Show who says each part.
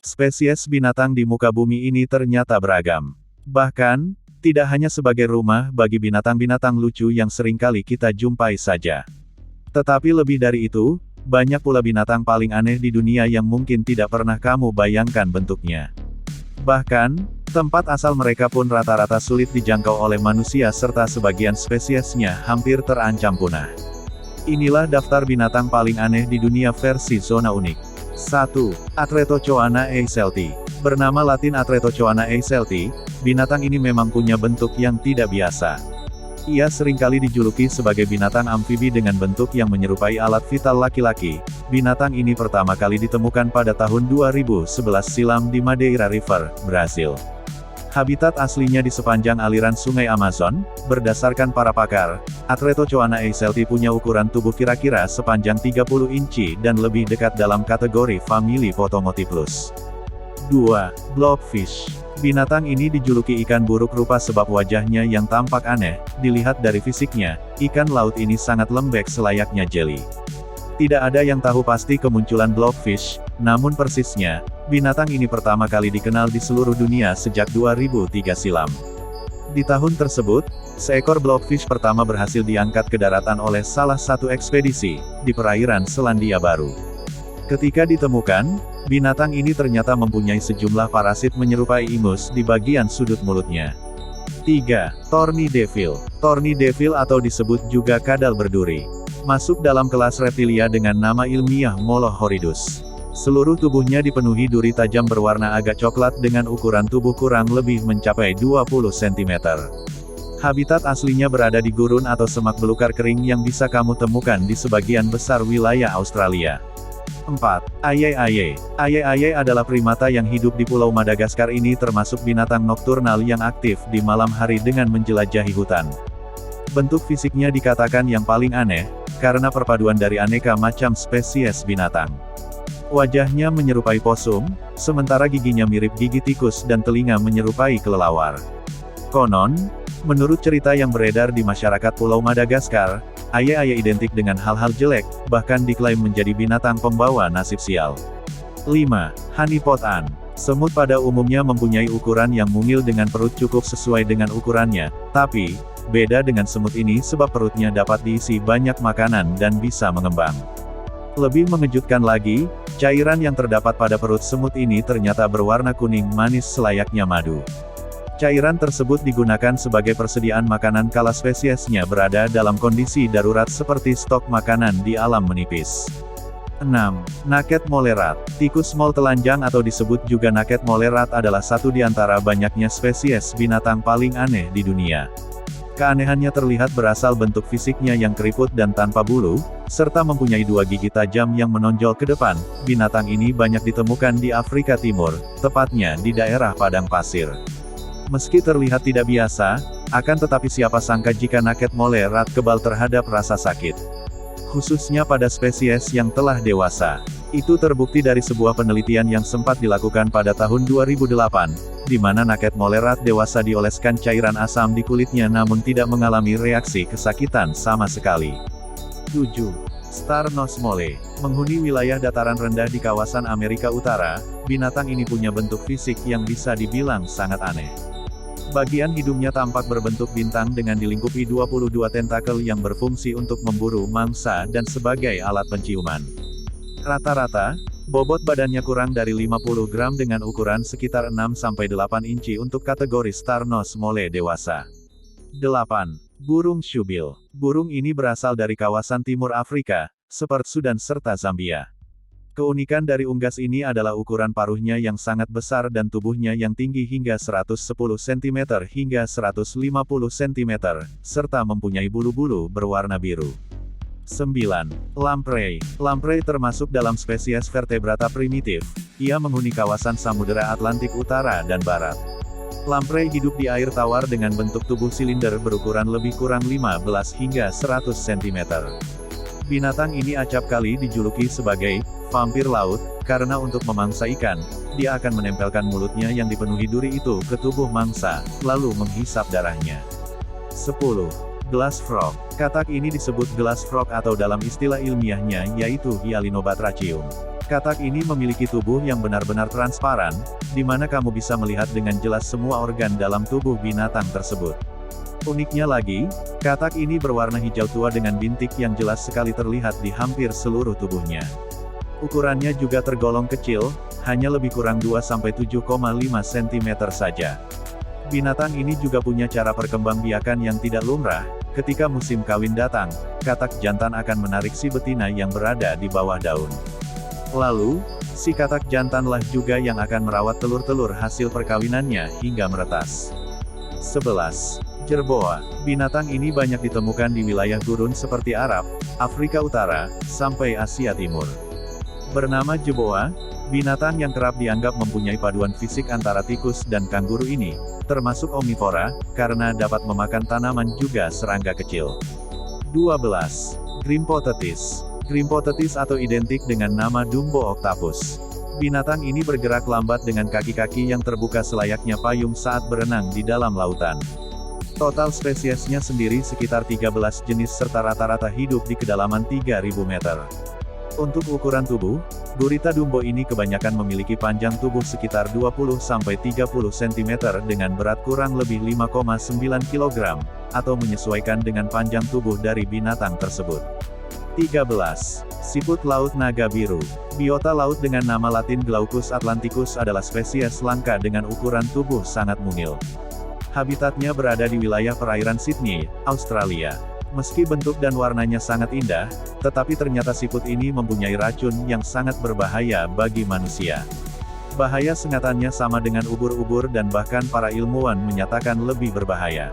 Speaker 1: Spesies binatang di muka bumi ini ternyata beragam. Bahkan, tidak hanya sebagai rumah bagi binatang-binatang lucu yang seringkali kita jumpai saja. Tetapi lebih dari itu, banyak pula binatang paling aneh di dunia yang mungkin tidak pernah kamu bayangkan bentuknya. Bahkan, tempat asal mereka pun rata-rata sulit dijangkau oleh manusia serta sebagian spesiesnya hampir terancam punah. Inilah daftar binatang paling aneh di dunia versi zona unik. 1. Atretochoana eiselti. Bernama Latin Atretochoana eiselti, binatang ini memang punya bentuk yang tidak biasa. Ia seringkali dijuluki sebagai binatang amfibi dengan bentuk yang menyerupai alat vital laki-laki. Binatang ini pertama kali ditemukan pada tahun 2011 silam di Madeira River, Brasil. Habitat aslinya di sepanjang aliran sungai Amazon. Berdasarkan para pakar, Atretochoana eiselti punya ukuran tubuh kira-kira sepanjang 30 inci dan lebih dekat dalam kategori famili Potomotyphlus. 2. Blobfish. Binatang ini dijuluki ikan buruk rupa sebab wajahnya yang tampak aneh. Dilihat dari fisiknya, ikan laut ini sangat lembek selayaknya jeli. Tidak ada yang tahu pasti kemunculan blobfish, namun persisnya, binatang ini pertama kali dikenal di seluruh dunia sejak 2003 silam. Di tahun tersebut, seekor blobfish pertama berhasil diangkat ke daratan oleh salah satu ekspedisi, di perairan Selandia Baru. Ketika ditemukan, binatang ini ternyata mempunyai sejumlah parasit menyerupai ingus di bagian sudut mulutnya. 3. Thorny devil. Thorny devil atau disebut juga kadal berduri. Masuk dalam kelas reptilia dengan nama ilmiah Molohorhydus. Seluruh tubuhnya dipenuhi duri tajam berwarna agak coklat dengan ukuran tubuh kurang lebih mencapai 20 cm. Habitat aslinya berada di gurun atau semak belukar kering yang bisa kamu temukan di sebagian besar wilayah Australia. 4. Aye-aye. Aye-aye adalah primata yang hidup di Pulau Madagaskar ini termasuk binatang nokturnal yang aktif di malam hari dengan menjelajahi hutan. Bentuk fisiknya dikatakan yang paling aneh, karena perpaduan dari aneka macam spesies binatang. Wajahnya menyerupai posum, sementara giginya mirip gigi tikus dan telinga menyerupai kelelawar. Konon, menurut cerita yang beredar di masyarakat Pulau Madagaskar, aye-aye identik dengan hal-hal jelek, bahkan diklaim menjadi binatang pembawa nasib sial. 5. Honeypot ant. Semut pada umumnya mempunyai ukuran yang mungil dengan perut cukup sesuai dengan ukurannya, tapi, beda dengan semut ini sebab perutnya dapat diisi banyak makanan dan bisa mengembang. Lebih mengejutkan lagi, cairan yang terdapat pada perut semut ini ternyata berwarna kuning manis selayaknya madu. Cairan tersebut digunakan sebagai persediaan makanan kala spesiesnya berada dalam kondisi darurat seperti stok makanan di alam menipis. 6. Naket molerat. Tikus mol telanjang atau disebut juga naket molerat adalah satu di antara banyaknya spesies binatang paling aneh di dunia. Keanehannya terlihat berasal bentuk fisiknya yang keriput dan tanpa bulu, serta mempunyai dua gigi tajam yang menonjol ke depan. Binatang ini banyak ditemukan di Afrika Timur, tepatnya di daerah padang pasir. Meski terlihat tidak biasa, akan tetapi siapa sangka jika naket molerat kebal terhadap rasa sakit. Khususnya pada spesies yang telah dewasa. Itu terbukti dari sebuah penelitian yang sempat dilakukan pada tahun 2008, di mana naket molerat dewasa dioleskan cairan asam di kulitnya namun tidak mengalami reaksi kesakitan sama sekali. 7. Star Nose Mole. Menghuni wilayah dataran rendah di kawasan Amerika Utara, binatang ini punya bentuk fisik yang bisa dibilang sangat aneh. Bagian hidungnya tampak berbentuk bintang dengan dilingkupi 22 tentakel yang berfungsi untuk memburu mangsa dan sebagai alat penciuman. Rata-rata, bobot badannya kurang dari 50 gram dengan ukuran sekitar 6-8 inci untuk kategori Star Nose Mole dewasa. 8. Burung syubil. Burung ini berasal dari kawasan timur Afrika, seperti Sudan serta Zambia. Keunikan dari unggas ini adalah ukuran paruhnya yang sangat besar dan tubuhnya yang tinggi hingga 110 cm hingga 150 cm, serta mempunyai bulu-bulu berwarna biru. 9. Lamprey. Lamprey termasuk dalam spesies vertebrata primitif. Ia menghuni kawasan Samudera Atlantik Utara dan Barat. Lamprey hidup di air tawar dengan bentuk tubuh silinder berukuran lebih kurang 15 hingga 100 cm. Binatang ini acap kali dijuluki sebagai vampir laut, karena untuk memangsa ikan, dia akan menempelkan mulutnya yang dipenuhi duri itu ke tubuh mangsa, lalu menghisap darahnya. 10. Glass frog. Katak ini disebut glass frog atau dalam istilah ilmiahnya yaitu Hyalinobatrachium. Katak ini memiliki tubuh yang benar-benar transparan, di mana kamu bisa melihat dengan jelas semua organ dalam tubuh binatang tersebut. Uniknya lagi, katak ini berwarna hijau tua dengan bintik yang jelas sekali terlihat di hampir seluruh tubuhnya. Ukurannya juga tergolong kecil, hanya lebih kurang 2-7,5 cm saja. Binatang ini juga punya cara perkembangbiakan yang tidak lumrah. Ketika musim kawin datang, katak jantan akan menarik si betina yang berada di bawah daun. Lalu, si katak jantanlah juga yang akan merawat telur-telur hasil perkawinannya hingga meretas. 11. Jerboa. Binatang ini banyak ditemukan di wilayah gurun seperti Arab, Afrika Utara, sampai Asia Timur. Bernama jerboa, binatang yang kerap dianggap mempunyai paduan fisik antara tikus dan kanguru ini, termasuk omnivora, karena dapat memakan tanaman juga serangga kecil. 12. Grimpotetis. Grimpotetis atau identik dengan nama Dumbo octopus. Binatang ini bergerak lambat dengan kaki-kaki yang terbuka selayaknya payung saat berenang di dalam lautan. Total spesiesnya sendiri sekitar 13 jenis serta rata-rata hidup di kedalaman 3000 meter. Untuk ukuran tubuh, gurita Dumbo ini kebanyakan memiliki panjang tubuh sekitar 20-30 cm dengan berat kurang lebih 5,9 kg, atau menyesuaikan dengan panjang tubuh dari binatang tersebut. 13. Siput laut naga biru. Biota laut dengan nama latin Glaucus atlanticus adalah spesies langka dengan ukuran tubuh sangat mungil. Habitatnya berada di wilayah perairan Sydney, Australia. Meski bentuk dan warnanya sangat indah, tetapi ternyata siput ini mempunyai racun yang sangat berbahaya bagi manusia. Bahaya sengatannya sama dengan ubur-ubur dan bahkan para ilmuwan menyatakan lebih berbahaya.